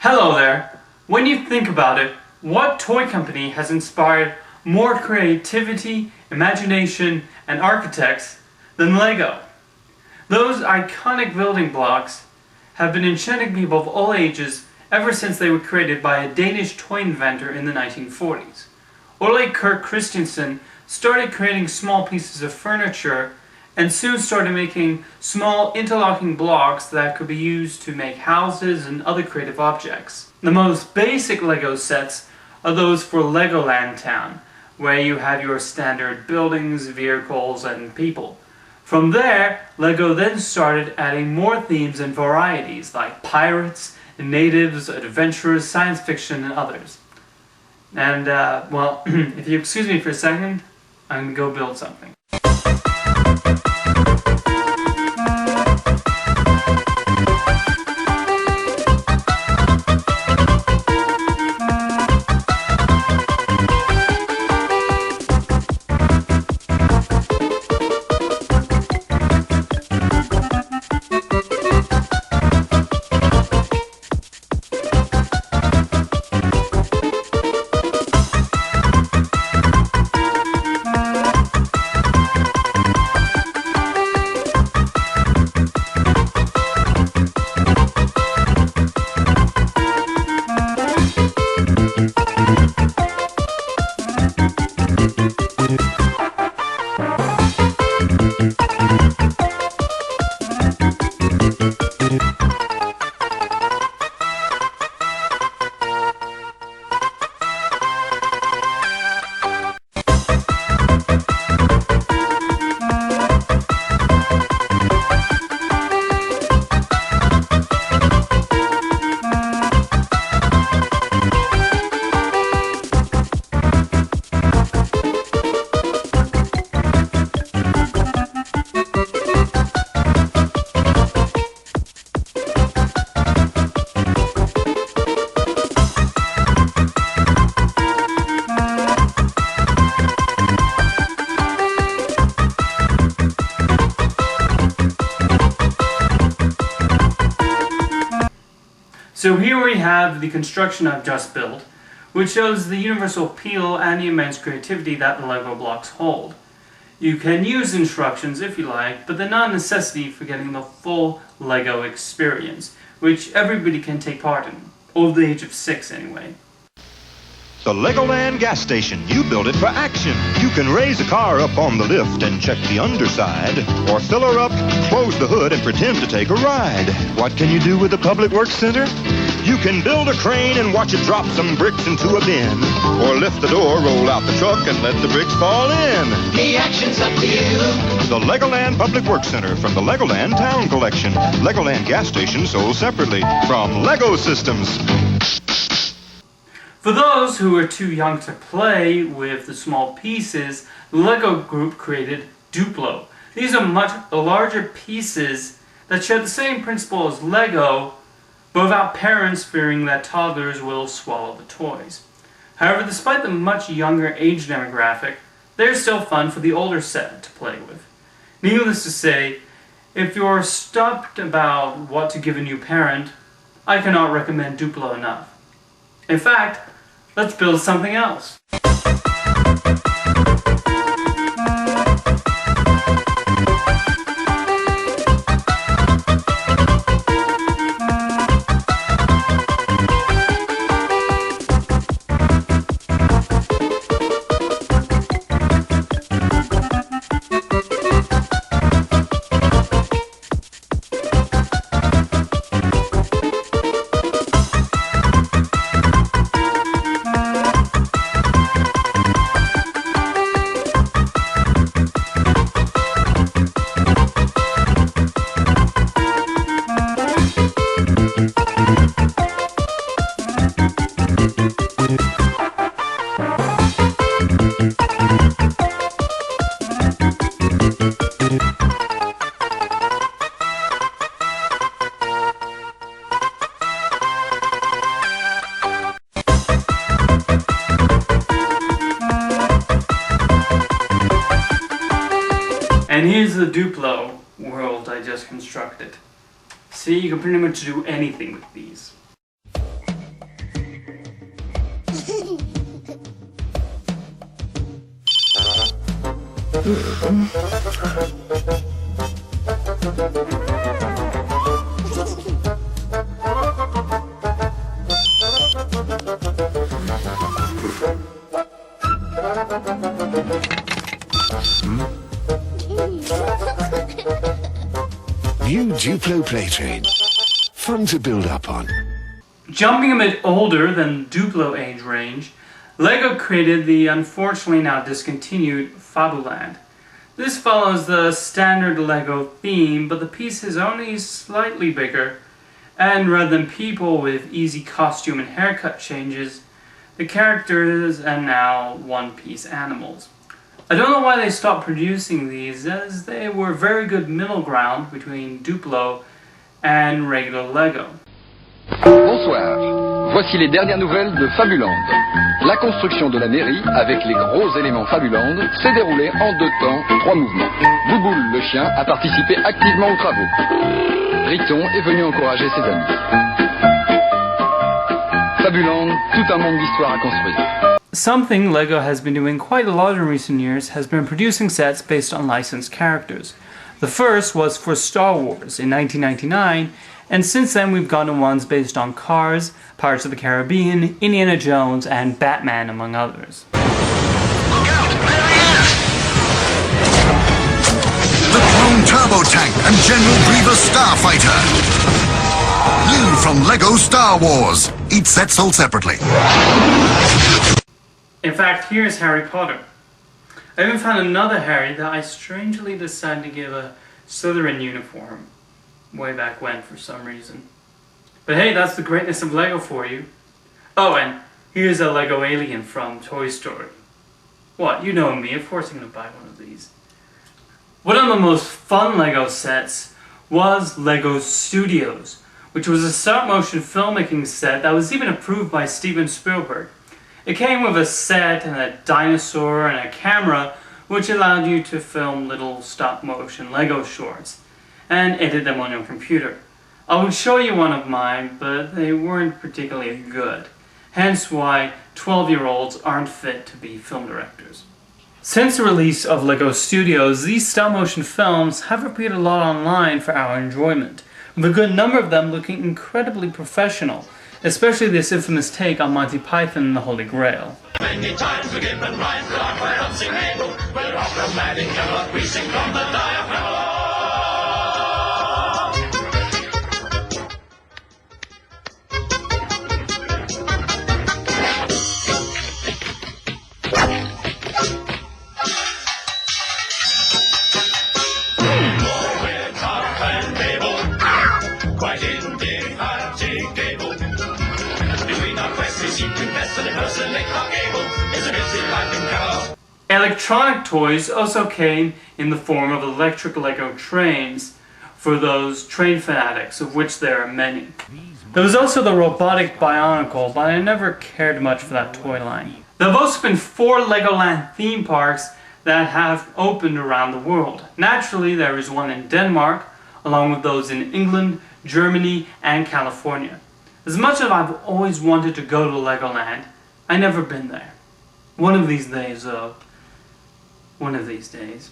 Hello there! When you think about it, what toy company has inspired more creativity, imagination, and architects than Lego? Those iconic building blocks have been enchanting people of all ages ever since they were created by a Danish toy inventor in the 1940s. Ole Kirk Christensen started creating small pieces of furniture and soon started making small interlocking blocks that could be used to make houses and other creative objects. The most basic Lego sets are those for Legoland Town, where you have your standard buildings, vehicles, and people. From there, Lego then started adding more themes and varieties like pirates, natives, adventurers, science fiction, and others. And, well, if you excuse me for a second, I'm gonna go build something. So here we have the construction I've just built, which shows the universal appeal and the immense creativity that the Lego blocks hold. You can use instructions if you like, but they're not a necessity for getting the full Lego experience, which everybody can take part in, over the age of 6 anyway. The Legoland gas station, you build it for action. You can raise a car up on the lift and check the underside, or fill her up, close the hood, and pretend to take a ride. What can you do with the Public Works Center? You can build a crane and watch it drop some bricks into a bin, or lift the door, roll out the truck, and let the bricks fall in. The action's up to you. The Legoland Public Works Center from the Legoland Town Collection. Legoland gas station sold separately from Lego Systems. For those who are too young to play with the small pieces, the Lego group created Duplo. These are much larger pieces that share the same principle as Lego, but without parents fearing that toddlers will swallow the toys. However, despite the much younger age demographic, they're still fun for the older set to play with. Needless to say, if you're stumped about what to give a new parent, I cannot recommend Duplo enough. In fact, let's build something else. And here's the Duplo world I just constructed. See, you can pretty much do anything with these. New Duplo play train. Fun to build up on. Jumping a bit older than Duplo age range, Lego created the unfortunately now discontinued Fabuland. This follows the standard Lego theme, but the piece is only slightly bigger, and rather than people with easy costume and haircut changes, the characters are now one-piece animals. I don't know why they stopped producing these, as they were very good middle ground between Duplo and regular Lego. Bonsoir, voici les dernières nouvelles de Fabuland. La construction de la mairie, avec les gros éléments Fabuland, s'est déroulée en 2 temps, 3 mouvements. Bouboule, le chien, a participé activement aux travaux. Riton est venu encourager ses amis. Fabuland, tout un monde d'histoire à construire. Something Lego has been doing quite a lot in recent years has been producing sets based on licensed characters. The first was for Star Wars in 1999, and since then we've gone to ones based on Cars, Pirates of the Caribbean, Indiana Jones, and Batman, among others. Look out! There he is! The Clone Turbo Tank and General Grievous Starfighter. New from Lego Star Wars. Each set sold separately. In fact, here's Harry Potter. I even found another Harry that I strangely decided to give a Slytherin uniform way back when for some reason. But hey, that's the greatness of Lego for you. Oh, and here's a Lego alien from Toy Story. What, you know me, of course I'm going to buy one of these. One of the most fun Lego sets was Lego Studios, which was a stop-motion filmmaking set that was even approved by Steven Spielberg. It came with a set and a dinosaur and a camera, which allowed you to film little stop-motion Lego shorts and edit them on your computer. I would show you one of mine, but they weren't particularly good, hence why 12-year-olds aren't fit to be film directors. Since the release of Lego Studios, these stop-motion films have appeared a lot online for our enjoyment, with a good number of them looking incredibly professional, especially this infamous take on Monty Python and the Holy Grail. Many times we give and rhyme for our bouncing able. We're operatic and we sing from the diaphragm. We're tough and able, quite indefatigable. Doing our quest, we seem to best and impersonate our cable. It's a busy life in Carol. Electronic toys also came in the form of electric Lego trains for those train fanatics, of which there are many. There was also the robotic Bionicle, but I never cared much for that toy line. There have also been 4 Legoland theme parks that have opened around the world. Naturally, there is one in Denmark, along with those in England, Germany, and California. As much as I've always wanted to go to Legoland, I've never been there. One of these days, though. One of these days.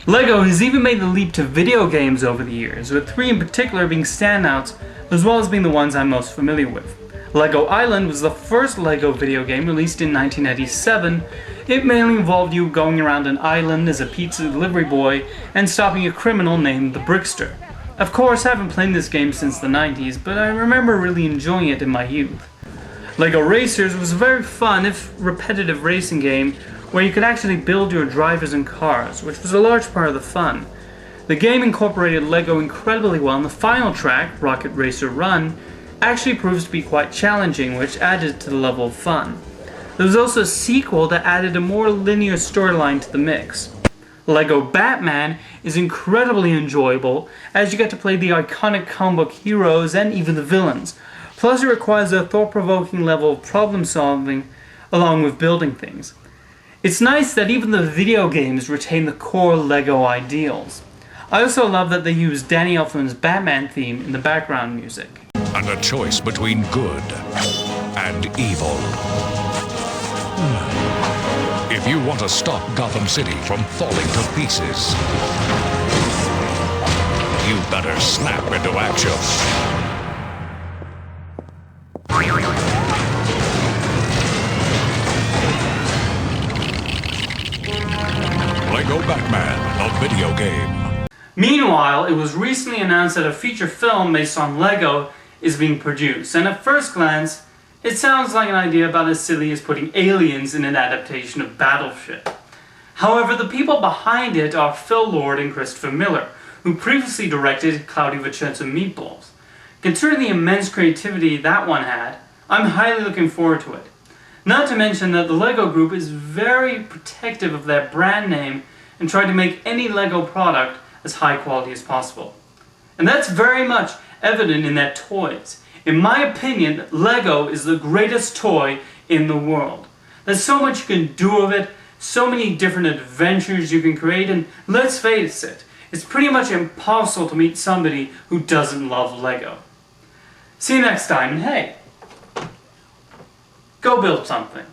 Lego has even made the leap to video games over the years, with 3 in particular being standouts, as well as being the ones I'm most familiar with. Lego Island was the first Lego video game released in 1987. It mainly involved you going around an island as a pizza delivery boy and stopping a criminal named the Brickster. Of course, I haven't played this game since the 90s, but I remember really enjoying it in my youth. Lego Racers was a very fun, if repetitive, racing game where you could actually build your drivers and cars, which was a large part of the fun. The game incorporated Lego incredibly well, and the final track, Rocket Racer Run, actually proves to be quite challenging, which added to the level of fun. There was also a sequel that added a more linear storyline to the mix. Lego Batman is incredibly enjoyable, as you get to play the iconic comic book heroes and even the villains. Plus it requires a thought-provoking level of problem solving along with building things. It's nice that even the video games retain the core Lego ideals. I also love that they use Danny Elfman's Batman theme in the background music. And a choice between good and evil. If you want to stop Gotham City from falling to pieces, you better snap into action. Lego Batman, a video game. Meanwhile, it was recently announced that a feature film based on Lego is being produced, and at first glance, it sounds like an idea about as silly as putting aliens in an adaptation of Battleship. However, the people behind it are Phil Lord and Christopher Miller, who previously directed Cloudy with Chance of Meatballs. Considering the immense creativity that one had, I'm highly looking forward to it. Not to mention that the Lego Group is very protective of their brand name and try to make any Lego product as high quality as possible. And that's very much evident in their toys. In my opinion, Lego is the greatest toy in the world. There's so much you can do with it, so many different adventures you can create, and let's face it, it's pretty much impossible to meet somebody who doesn't love Lego. See you next time, and hey, go build something.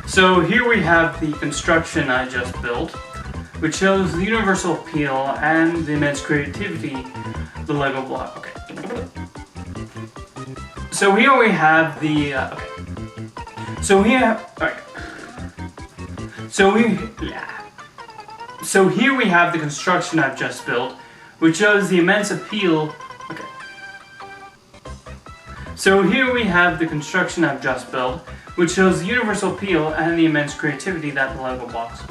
So here we have the construction I just built, which shows the universal appeal and the immense creativity of the Lego block. Okay. So here we have the So here we have the construction I've just built, which shows the immense appeal. Okay. So here we have the construction I've just built, which shows the universal appeal and the immense creativity that the Lego blocks